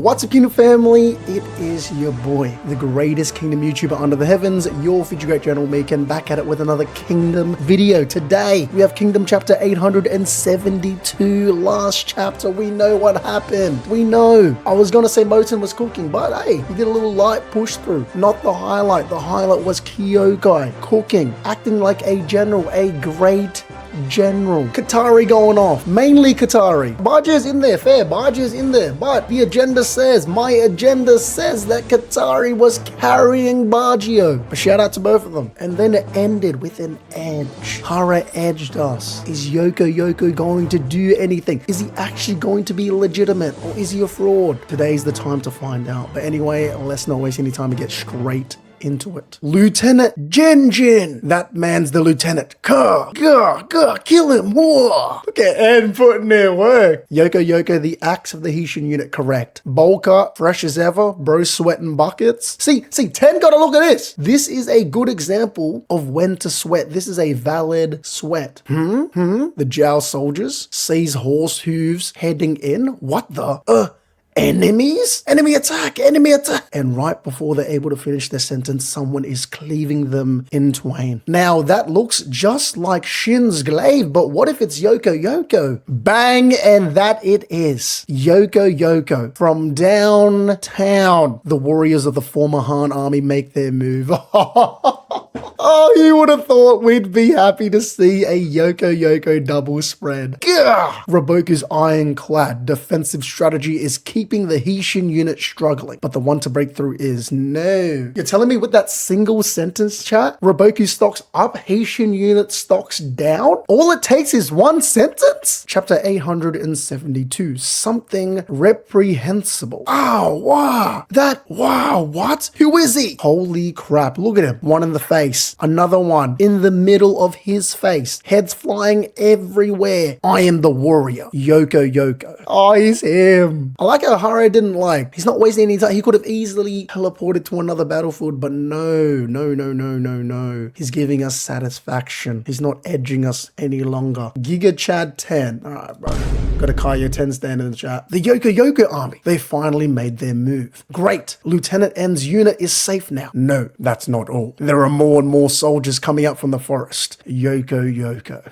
What's up, Kingdom family? It is your boy, the greatest Kingdom YouTuber under the heavens, your future great general Meekin, back at it with another Kingdom video. Today, we have Kingdom chapter 872, last chapter. We know what happened. We know. I was gonna say Mouten was cooking, but hey, he did a little light push through. Not the highlight. The highlight was Kyoukai cooking, acting like a general, a great general. Katari going off, mainly Katari. Baji's in there, fair, Baji's in there, but the agenda says, my agenda says that Katari was carrying Baggio. A shout out to both of them. And then it ended with an edge. Hara edged us. Is Yoko going to do anything? Is he actually going to be legitimate, or is he a fraud? Today's the time to find out. But anyway, let's not waste any time and get straight into it. Lieutenant Jin. That man's the lieutenant. Kill him. Whoa. Look at Ed putting their work. Yoko, the axe of the Haitian unit, correct. Bowl cut, fresh as ever, bro sweating buckets. See, 10 gotta look at this. This is a good example of when to sweat. This is a valid sweat. The Jow soldiers sees horse hooves heading in. What the? Enemies? Enemy attack! And right before they're able to finish their sentence, someone is cleaving them in twain. Now, that looks just like Shin's glaive, but what if it's Yoko? Bang, and that it is. Yoko. From downtown, the warriors of the former Han army make their move. Oh, you would have thought we'd be happy to see a Yoko double spread. Gah! Riboku's ironclad defensive strategy is keeping the Haitian unit struggling, but the one to break through is no. You're telling me with that single sentence, chat, Riboku stocks up, Haitian unit stocks down? All it takes is one sentence? Chapter 872, something reprehensible. Oh, wow. What? Who is he? Holy crap, look at him. One in the face. Another one in the middle of his face. Heads flying everywhere. I am the warrior. Yoko. Oh, he's him. I like how Hara didn't He's not wasting any time. He could have easily teleported to another battlefield, but no. He's giving us satisfaction. He's not edging us any longer. Giga Chad 10. All right, bro. Got a Kaio 10 stand in the chat. The Yoko army. They finally made their move. Great. Lieutenant N's unit is safe now. No, that's not all. There are more and more soldiers coming up from the forest. Yoko.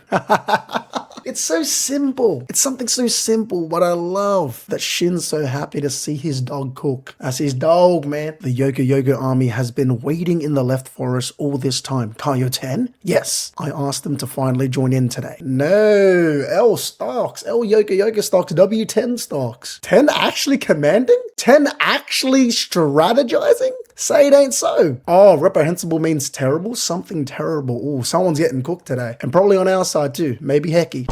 It's so simple. It's something so simple, but I love that Shin's so happy to see his dog cook. That's his dog, man. The Yoko army has been waiting in the left forest all this time. Kaio 10? Yes. I asked them to finally join in today. No. L stocks. L Yoko stocks. W10 stocks. 10 actually commanding? 10 actually strategizing? Say it ain't so. Oh, reprehensible means terrible? Something terrible. Ooh, someone's getting cooked today. And probably on our side too. Maybe Heki.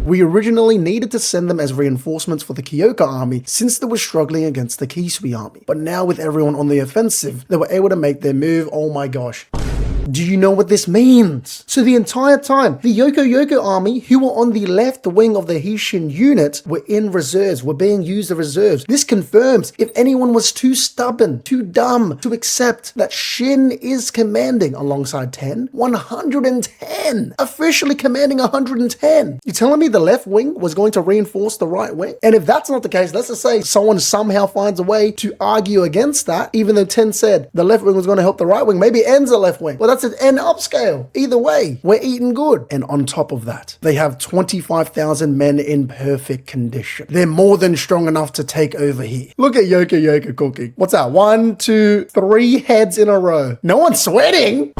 We originally needed to send them as reinforcements for the Kyoukai army since they were struggling against the Kisui army. But now with everyone on the offensive, they were able to make their move. Oh my gosh. Do you know what this means? So the entire time, the Yoko army, who were on the left wing of the Haitian unit, were in reserves, were being used as reserves. This confirms if anyone was too stubborn, too dumb to accept that Shin is commanding alongside 10, 110, officially commanding 110. You're telling me the left wing was going to reinforce the right wing? And if that's not the case, let's just say someone somehow finds a way to argue against that, even though 10 said the left wing was going to help the right wing. Maybe N's the left wing. Well, that's an N upscale. Either way, we're eating good. And on top of that, they have 25,000 men in perfect condition. They're more than strong enough to take over here. Look at Yoko cooking. What's that? 1, 2, 3 heads in a row. No one's sweating.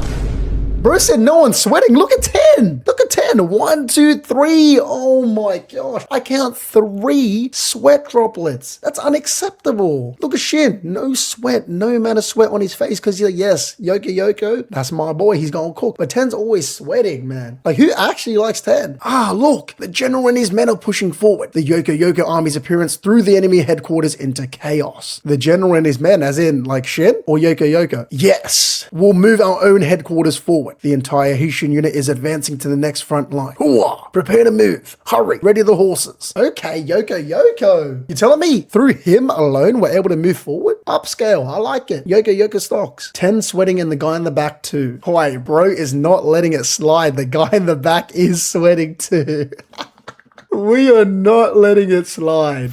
Bro said no one's sweating. Look at 10. Look at 10. 1, 2, 3. Oh my gosh. I count 3 sweat droplets. That's unacceptable. Look at Shin. No sweat. No amount of sweat on his face because you're like, yes, Yoko, that's my boy. He's gonna cook. But 10's always sweating, man. Like, who actually likes 10? Ah, look. The general and his men are pushing forward. The Yoko army's appearance threw the enemy headquarters into chaos. The general and his men, as in, like, Shin or Yoko? Yes. We'll move our own headquarters forward. The entire Haitian unit is advancing to the next front line. Hooah! Prepare to move. Hurry. Ready the horses. Okay, Yoko. You're telling me through him alone we're able to move forward? Upscale. I like it. Yoko stocks. 10 sweating and the guy in the back too. Wait, bro is not letting it slide. The guy in the back is sweating too. We are not letting it slide.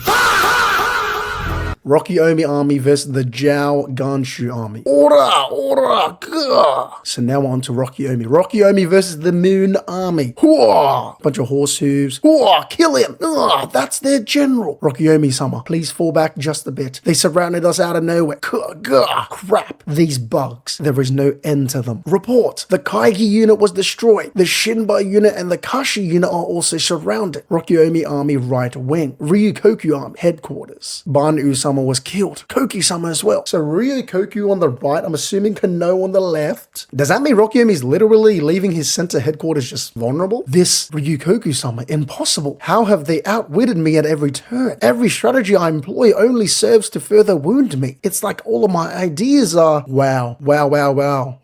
Rokiomi army versus the Zhao Ganshu army. Order, gah. So now we're on to Rokiomi. Rokiomi versus the Moon army. Hooah! Bunch of horse hooves. Hooah! Kill him! Ugh, that's their general. Rokiomi-sama, please fall back just a bit. They surrounded us out of nowhere. Gah, crap. These bugs. There is no end to them. Report. The Kaigi unit was destroyed. The Shinbai unit and the Kashi unit are also surrounded. Rokiomi army right wing. Ryukoku army headquarters. Ban-U-sama was killed. Koki-sama as well. So Ryukoku on the right, I'm assuming Kano on the left. Does that mean Rokiomi is literally leaving his center headquarters just vulnerable? This Ryukoku-sama, impossible. How have they outwitted me at every turn? Every strategy I employ only serves to further wound me. It's like all of my ideas are, wow.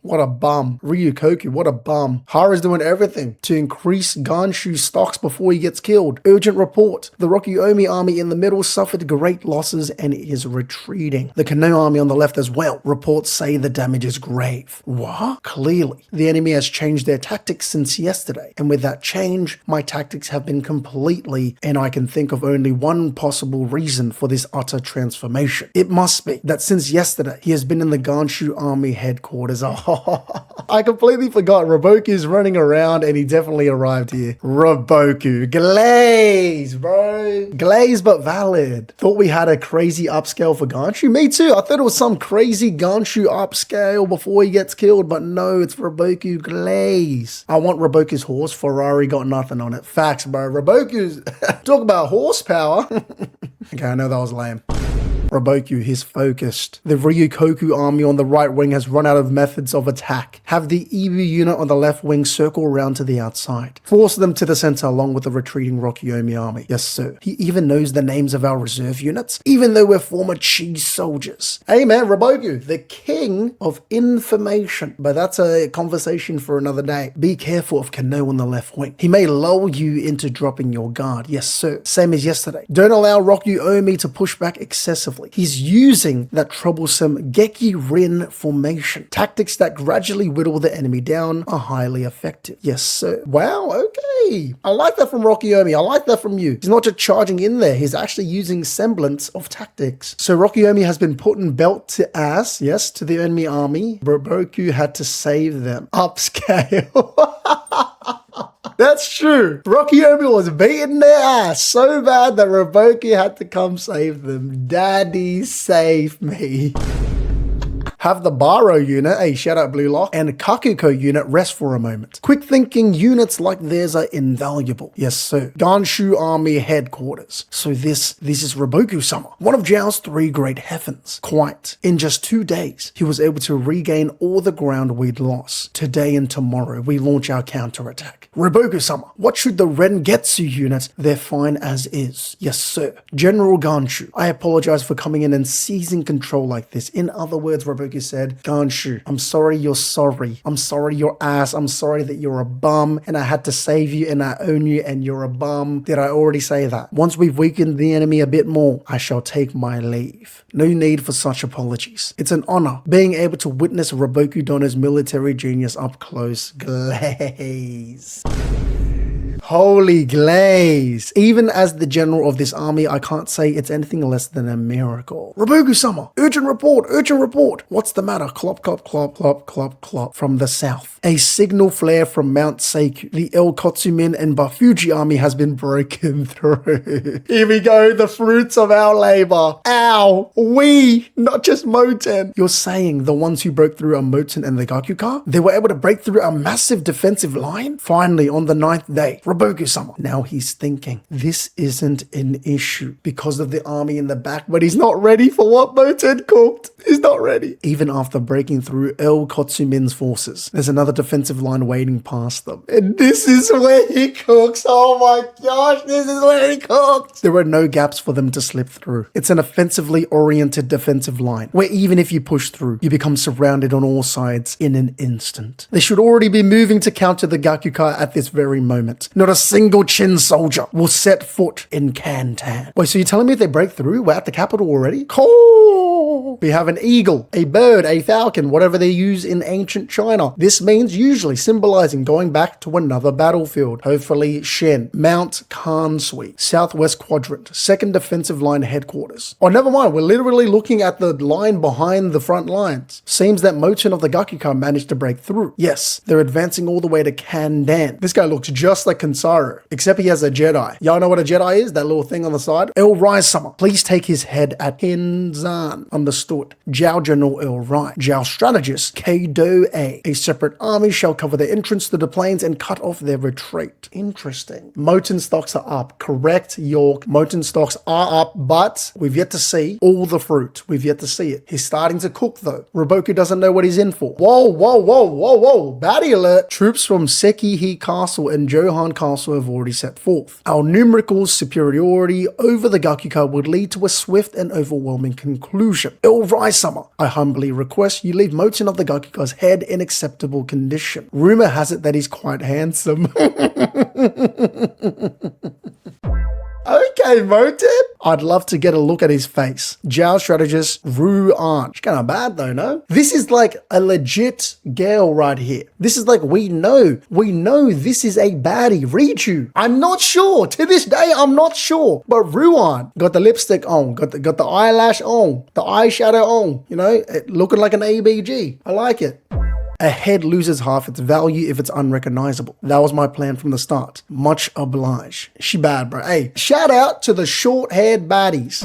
What a bum. Ryukoku, what a bum. Hara's doing everything to increase Ganshu's stocks before he gets killed. Urgent report. The Rokiomi army in the middle suffered great losses and is retreating. The Kano army on the left as well. Reports say the damage is grave. What? Clearly, the enemy has changed their tactics since yesterday. And with that change, my tactics have been completely, and I can think of only one possible reason for this utter transformation. It must be that since yesterday, he has been in the Ganshu army headquarters. I completely forgot. Riboku is running around and he definitely arrived here. Riboku. Glaze, bro. Glaze but valid. Thought we had a crazy upscale for Ganshu. Me too. I thought it was some crazy Ganshu upscale before he gets killed, but no, it's Riboku Glaze. I want Riboku's horse. Ferrari got nothing on it. Facts, bro. Riboku's... Talk about horsepower. Okay, I know that was lame. Riboku, he's focused. The Ryukoku army on the right wing has run out of methods of attack. Have the Ibu unit on the left wing circle around to the outside. Force them to the center along with the retreating Rokiomi army. Yes, sir. He even knows the names of our reserve units, even though we're former cheese soldiers. Hey man, Riboku, the king of information. But that's a conversation for another day. Be careful of Kano on the left wing. He may lull you into dropping your guard. Yes, sir. Same as yesterday. Don't allow Rokiomi to push back excessively. He's using that troublesome Geki Rin formation. Tactics that gradually whittle the enemy down are highly effective. Yes, sir. Wow, okay. I like that from Rokiomi. I like that from you. He's not just charging in there. He's actually using semblance of tactics. So Rokiomi has been putting belt to ass, yes, to the enemy army. Riboku had to save them. Upscale. That's true. Rokiomi was beating their ass so bad that Riboku had to come save them. Daddy, save me. Have the Baro unit, hey, shout out Blue Lock, and Kakuko unit rest for a moment. Quick thinking units like theirs are invaluable. Yes, sir. Ganshu army headquarters. So this is Riboku-sama, one of Zhao's 3 great heavens. Quite. In just 2 days, he was able to regain all the ground we'd lost. Today and tomorrow, we launch our counterattack. Riboku-sama, what should the Rengetsu unit? They're fine as is. Yes, sir. General Ganshu, I apologize for coming in and seizing control like this. In other words, Riboku said, Ganshu, I'm sorry you're sorry. I'm sorry you're ass. I'm sorry that you're a bum and I had to save you and I own you and you're a bum. Did I already say that? Once we've weakened the enemy a bit more, I shall take my leave. No need for such apologies. It's an honor being able to witness Riboku Dono's military genius up close. Glaze. Holy glaze. Even as the general of this army, I can't say it's anything less than a miracle. Riboku-sama, urgent report, urgent report. What's the matter? Clop, clop, clop, clop, clop, clop. From the south. A signal flare from Mount Seiku. The El Kotsumin and Bafuji army has been broken through. Here we go, the fruits of our labor. Ow. We, not just Mouten. You're saying the ones who broke through are Mouten and the Kyoukai? They were able to break through a massive defensive line? Finally, on the 9th day, Riboku-sama. Now he's thinking, this isn't an issue because of the army in the back, but he's not ready for what Mouten cooked. He's not ready. Even after breaking through El Kotsumin's forces, there's another defensive line waiting past them. And this is where he cooks. Oh my gosh, this is where he cooks. There are no gaps for them to slip through. It's an offensively oriented defensive line where even if you push through, you become surrounded on all sides in an instant. They should already be moving to counter the Gyukai at this very moment. Not a single Chin soldier will set foot in Kantan. Wait, so you're telling me if they break through, we're at the capital already? Cool. We have an eagle, a bird, a falcon, whatever they use in ancient China. This means usually symbolizing going back to another battlefield. Hopefully Shin. Mount Kansui, southwest quadrant, 2nd defensive line headquarters. Oh, never mind. We're literally looking at the line behind the front lines. Seems that Mouten of the Kyoukai managed to break through. Yes, they're advancing all the way to Kandan. This guy looks just like Kansaro, except he has a Jedi. Y'all know what a Jedi is? That little thing on the side? El Rai-sama, please take his head at Hinzan. Understood. Zhao General El Rai. Zhao strategist Keido-A. A separate army shall cover the entrance to the plains and cut off their retreat. Interesting. Mouten stocks are up. Correct, York. Mouten stocks are up, but we've yet to see all the fruit. We've yet to see it. He's starting to cook though. Riboku doesn't know what he's in for. Whoa, whoa, whoa, whoa, whoa. Baddie alert. Troops from Sekihi Castle and Johan Castle have already set forth. Our numerical superiority over the Kyoukai would lead to a swift and overwhelming conclusion. El Rai-sama, I humbly request you leave Mouten of the Kyukai's head in acceptable condition. Rumor has it that he's quite handsome. Okay, Mouten. I'd love to get a look at his face. Zhao strategist Ruan. She's kind of bad though, no? This is like a legit girl right here. This is like, we know this is a baddie. Richu. I'm not sure. To this day, I'm not sure. But Ruan got the lipstick on, got the eyelash on, the eyeshadow on, you know, looking like an ABG. I like it. A head loses half its value if it's unrecognizable. That was my plan from the start. Much obliged. She bad, bro. Hey, shout out to the short-haired baddies.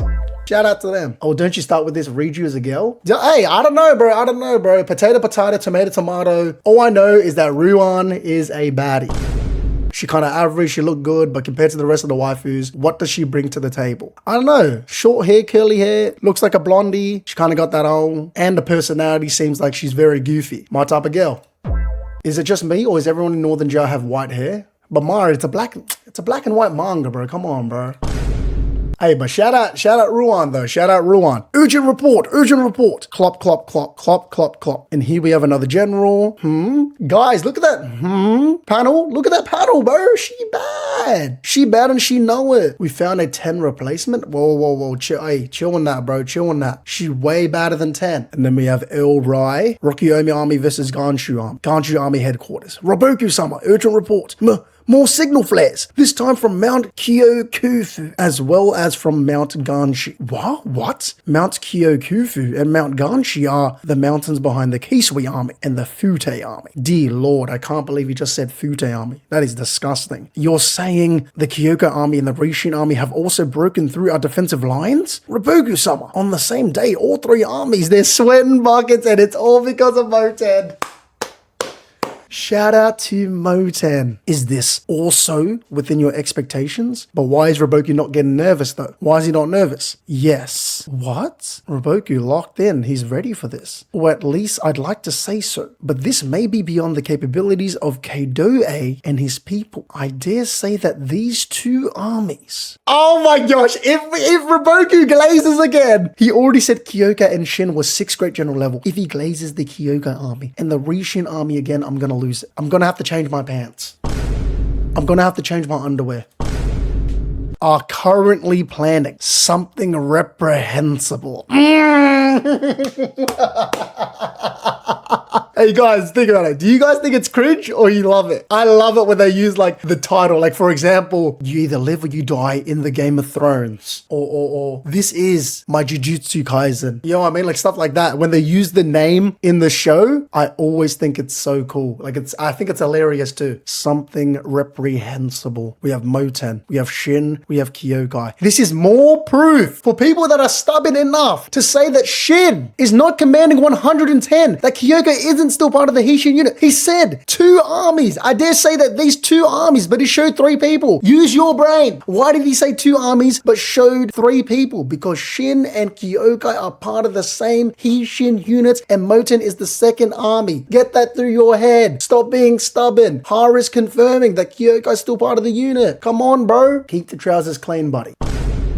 Shout out to them. Oh, don't you start with this? Read you as a girl? Hey, I don't know, bro. Potato, potato, tomato, tomato. All I know is that Ruan is a baddie. She kind of average, she looked good, but compared to the rest of the waifus, what does she bring to the table? I don't know. Short hair, curly hair, looks like a blondie. She kind of got that on. And the personality seems like she's very goofy. My type of girl. Is it just me, or is everyone in Northern Japan have white hair? But Mara, it's a black and white manga, bro. Come on, bro. Hey, but shout out Ruan though. Shout out Ruan. Urgent report. Clop, clop, clop, clop, clop, clop. And here we have another general. Guys, look at that. Panel. Look at that panel, bro. She bad. She bad and she know it. We found a 10 replacement. Whoa. Chill on that, bro. Chill on that. She's way better than 10. And then we have El Rai. Rokyomi Army versus Ganshu Army. Ganshu Army headquarters. Riboku-sama. Urgent report. More signal flares, this time from Mount Kyokufu, as well as from Mount Ganshi. What? Mount Kyokufu and Mount Ganshi are the mountains behind the Kisui army and the Fute army. Dear Lord, I can't believe you just said Fute army. That is disgusting. You're saying the Kyoukai army and the Rishin army have also broken through our defensive lines? Riboku-sama, on the same day, all three armies, they're sweating buckets and it's all because of Mouten. Shout out to Mouten. Is this also within your expectations? But why is Riboku not getting nervous though? Why is he not nervous? Yes. What? Riboku locked in. He's ready for this. Or at least I'd like to say so. But this may be beyond the capabilities of Keido-A and his people. I dare say that these two armies... Oh my gosh, if Riboku glazes again! He already said Kyoukai and Shin was 6th grade general level. If he glazes the Kyoukai army and the Rishin army again, I'm gonna lose it. I'm gonna have to change my pants. I'm gonna have to change my underwear. Are currently planning something reprehensible. Hey guys, think about it. Do you guys think it's cringe or you love it? I love it when they use like the title. Like for example, you either live or you die in the Game of Thrones. Or this is my Jujutsu Kaisen. You know what I mean? Like stuff like that. When they use the name in the show, I always think it's so cool. Like I think it's hilarious too. Something reprehensible. We have Mouten, we have Shin, we have Kyoukai. This is more proof for people that are stubborn enough to say that Shin is not commanding 110, that Kyoukai isn't still part of the Hishin unit. He said 2 armies. I dare say that these 2 armies, but he showed 3 people. Use your brain. Why did he say 2 armies but showed 3 people? Because Shin and Kyoukai are part of the same Hishin units and Mouten is the 2nd army. Get that through your head. Stop being stubborn. Hara is confirming that Kyoukai is still part of the unit. Come on, bro. Keep the trousers clean, buddy.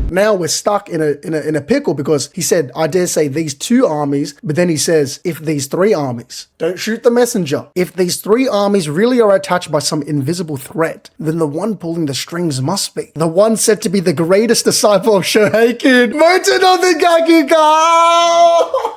Now we're stuck in a pickle because he said, I dare say these 2 armies, but then he says, if these 3 armies, don't shoot the messenger. If these 3 armies really are attached by some invisible threat, then the one pulling the strings must be the one said to be the greatest disciple of Shohei, Mouten of the Kyoukai.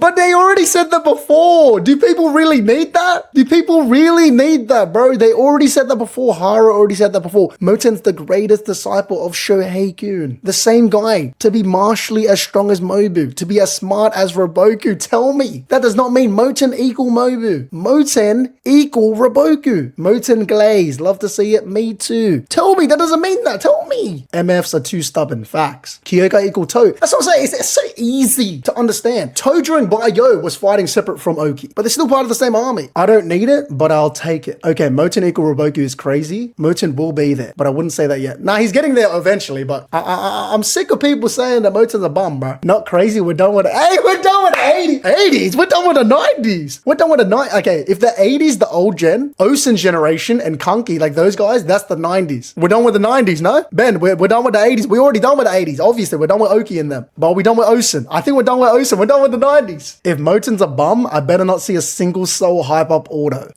But they already said that before. Do people really need that? Do people really need that, bro? They already said that before. Hara already said that before. Moten's the greatest disciple of Shueisha. The same guy. To be martially as strong as Mobu. To be as smart as Riboku. Tell me. That does not mean Moten equal Mobu. Moten equal Riboku. Moten glaze. Love to see it. Me too. Tell me. That doesn't mean that. Tell me. MFs are too stubborn. Facts. Kyoukai equal To. That's what I'm saying. It's so easy to understand. To during Baiyo was fighting separate from Oki, but they're still part of the same army. I don't need it, but I'll take it. Okay, Moten equal Riboku is crazy. Moten will be there, but I wouldn't say that yet. Nah, he's getting there eventually, but I'm sick of people saying that Moten's a bum, bro. Not crazy. We're done with it. Hey, we're done with the 80s. We're done with the 90s. We're done with the 90s. Okay, if the 80s, the old gen, Osen generation, and Kanki, like those guys, that's the 90s. We're done with the 90s, no? Ben, we're done with the 80s. We're already done with the 80s. Obviously, we're done with Oki in them. But we're done with Osen. I think we're done with Osen. We're done with the 90s. If Moten's a bum, I better not see a single soul hype up auto.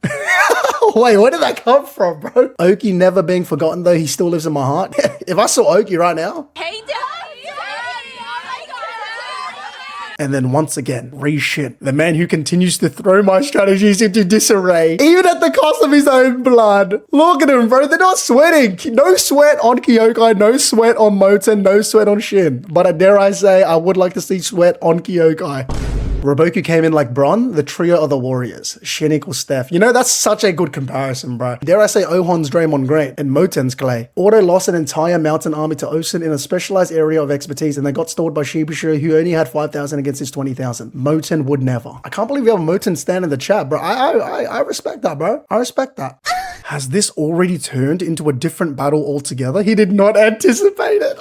Wait, where did that come from, bro? Oki never being forgotten, though. He still lives in my heart. If I saw Oki right now. Hey, Dad! And then once again, Shin, the man who continues to throw my strategies into disarray, even at the cost of his own blood. Look at him, bro. They're not sweating. No sweat on Kyoukai, no sweat on Moten, no sweat on Shin. But dare I say, I would like to see sweat on Kyoukai. Riboku came in like Bron, the trio of the warriors. Shin equals Steph. You know, that's such a good comparison, bro. Dare I say Ohon's Draymond Green and Moten's Clay. Auto lost an entire mountain army to Osen in a specialized area of expertise, and they got stalled by Shueisha, who only had 5,000 against his 20,000. Moten would never. I can't believe you have Moten stand in the chat, bro. I respect that, bro. I respect that. Has this already turned into a different battle altogether? He did not anticipate it.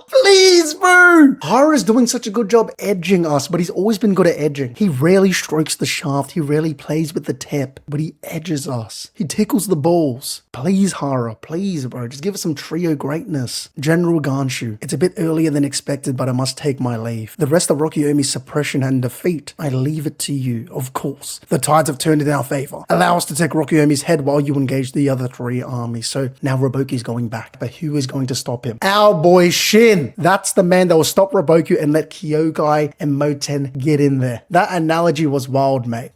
Please, bro. Hara's doing such a good job edging us, but he's always been good at edging. He rarely strokes the shaft. He rarely plays with the tip, but he edges us. He tickles the balls. Please, Hara. Please, bro. Just give us some trio greatness. General Ganshu. It's a bit earlier than expected, but I must take my leave. The rest of Rokyomi's suppression and defeat, I leave it to you, of course. The tides have turned in our favor. Allow us to take Rokyomi's head while you engage the other three armies. So now Riboku's going back, but who is going to stop him? Our boy Shin. That's the man that will stop Riboku and let Kyoukai and Moten get in there. That analogy was wild, mate.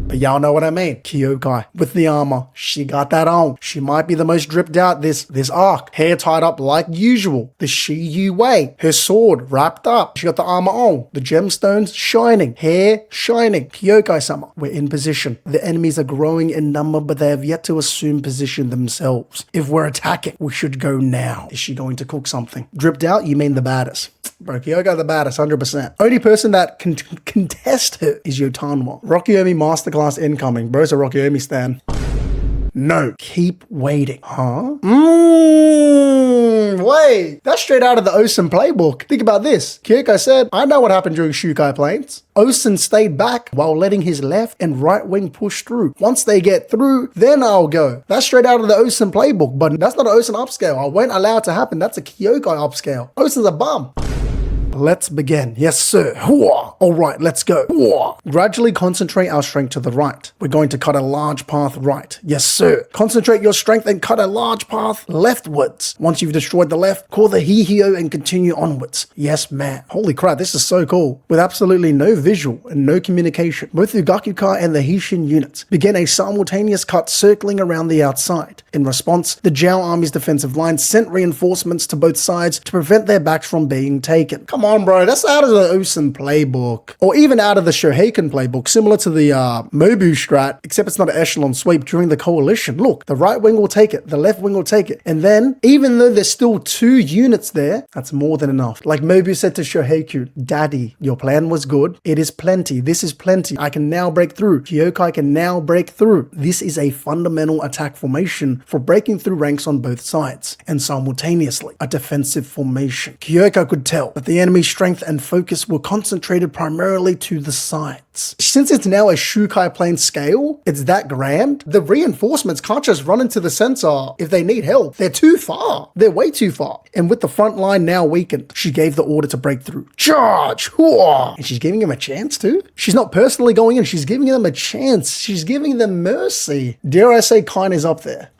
But y'all know what I mean. Kyoukai with the armor. She got that on. She might be the most dripped out this arc. Hair tied up like usual. The Shiyue way. Her sword wrapped up. She got the armor on. The gemstones shining. Hair shining. Kyoukai-sama. We're in position. The enemies are growing in number, but they have yet to assume position themselves. If we're attacking, we should go now. Is she going to cook something? Dripped out? You mean the baddest. Bro, Kyoukai the baddest, 100%. Only person that can contest her is Yotanwa. Rokyomi Masterclass incoming. Bro's a Rokyomi stan. No, keep waiting. Huh? Wait. That's straight out of the Osen playbook. Think about this. Kyoukai said, I know what happened during Shukai Plains. Osen stayed back while letting his left and right wing push through. Once they get through, then I'll go. That's straight out of the Osen playbook, but that's not an Osen upscale. I won't allow it to happen. That's a Kyoukai upscale. Osen's a bum. Let's begin. Yes, sir. All right, let's go. Gradually concentrate our strength to the right. We're going to cut a large path right. Yes, sir. Concentrate your strength and cut a large path leftwards. Once you've destroyed the left, call the Hihio and continue onwards. Yes, ma'am. Holy crap, this is so cool. With absolutely no visual and no communication, both the Gakukai and the Hishin units begin a simultaneous cut circling around the outside. In response, the Jiao army's defensive line sent reinforcements to both sides to prevent their backs from being taken. Come on, bro. That's out of the Osen playbook. Or even out of the Shoheikan playbook, similar to the Mobu strat, except it's not an echelon sweep during the coalition. Look, the right wing will take it. The left wing will take it. And then, even though there's still 2 units there, that's more than enough. Like Mobu said to Shoheiku, Daddy, your plan was good. It is plenty. This is plenty. I can now break through. Kyoukai can now break through. This is a fundamental attack formation for breaking through ranks on both sides. And simultaneously, a defensive formation. Kyoukai could tell that the enemy's strength and focus were concentrated primarily to the sides. Since it's now a Shukai plane scale, it's that grand, the reinforcements can't just run into the center if they need help. They're too far. They're way too far. And with the front line now weakened, she gave the order to break through. Charge! Hooah! And she's giving him a chance too? She's not personally going in, she's giving them a chance. She's giving them mercy. Dare I say Kine is up there.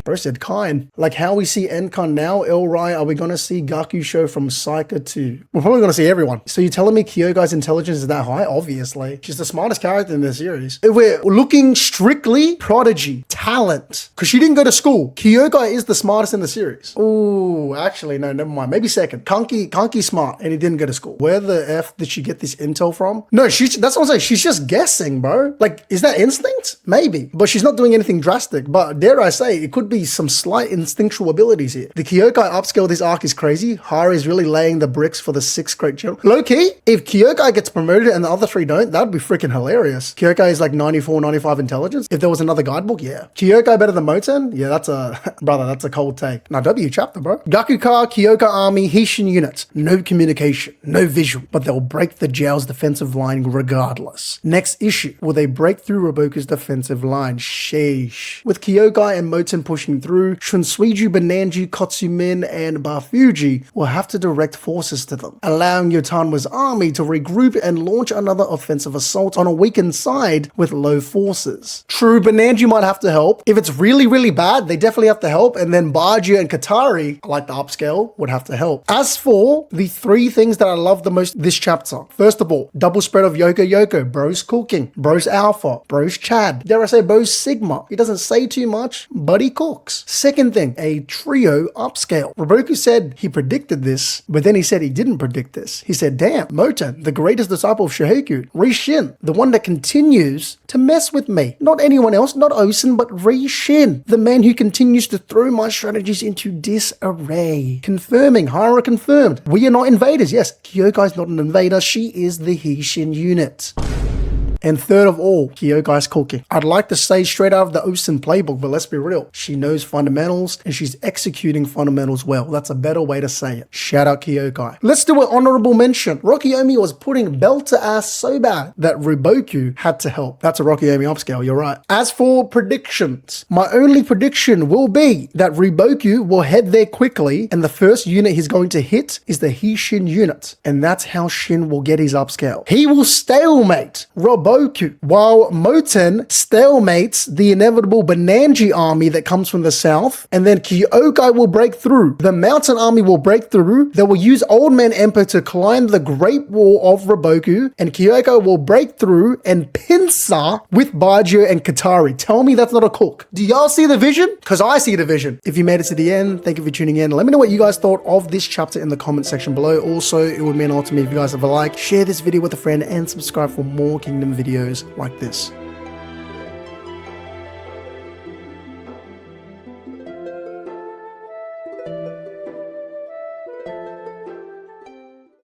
Bro said kind. Like how we see Enkan now, Elrai, are we going to see Gaku show from Saika too? We're probably going to see everyone. So you're telling me Kyokai's intelligence is that high? Obviously. She's the smartest character in the series. If we're looking strictly prodigy, talent, because she didn't go to school, Kyoukai is the smartest in the series. Ooh, actually, no, never mind. Maybe second. Kanki's smart and he didn't go to school. Where the F did she get this intel from? No, that's what I'm saying. She's just guessing, bro. Like, is that instinct? Maybe. But she's not doing anything drastic. But dare I say, it could be some slight instinctual abilities here. The Kyoukai upscale this arc is crazy. Hara is really laying the bricks for the 6th great general. Low key, if Kyoukai gets promoted and the other 3 don't, that'd be freaking hilarious. Kyoukai is like 94, 95 intelligence. If there was another guidebook, yeah. Kyoukai better than Mouten? Yeah, that's a cold take. Now, W chapter, bro. Gakuka, Kyoukai army, Hishin units. No communication, no visual, but they'll break the jail's defensive line regardless. Next issue, will they break through Riboku's defensive line? Sheesh. With Kyoukai and Mouten pushing through, Shueisha, Bananji, Kotsumin, and Bafuji will have to direct forces to them, allowing Yotanwa's army to regroup and launch another offensive assault on a weakened side with low forces. True, Bananji might have to help. If it's really, really bad, they definitely have to help, and then Bajia and Katari, I like the upscale, would have to help. As for the 3 things that I love the most this chapter, first of all, double spread of Yoko, bro's cooking, bro's alpha, bro's Chad, dare I say bro's Sigma. He doesn't say too much, but he cooks. Second thing, a trio upscale. Riboku said he predicted this, but then he said he didn't predict this. He said, damn, Mouten, the greatest disciple of Shueisha, Shin, the one that continues to mess with me. Not anyone else, not Osen, but Shin, the man who continues to throw my strategies into disarray. Confirming, Hara confirmed. We are not invaders. Yes, Kyokai's not an invader. She is the Hishin unit. And third of all, Kyokai's cooking. I'd like to say straight out of the Osen playbook, but let's be real. She knows fundamentals and she's executing fundamentals well. That's a better way to say it. Shout out Kyoukai. Let's do an honorable mention. Rokiomi was putting belt to ass so bad that Riboku had to help. That's a Rokiomi upscale, you're right. As for predictions, my only prediction will be that Riboku will head there quickly and the first unit he's going to hit is the Hishin unit. And that's how Shin will get his upscale. He will stalemate Riboku while Mouten stalemates the inevitable Bananji army that comes from the south, and then Kyoukai will break through. The mountain army will break through. They will use Old Man Emperor to climb the Great Wall of Riboku, and Kyoukai will break through and pincer with Bajio and Katari. Tell me that's not a cook. Do y'all see the vision? Because I see the vision. If you made it to the end, thank you for tuning in. Let me know what you guys thought of this chapter in the comment section below. Also, it would mean a lot to me if you guys have a like, share this video with a friend, and subscribe for more Kingdom videos like this.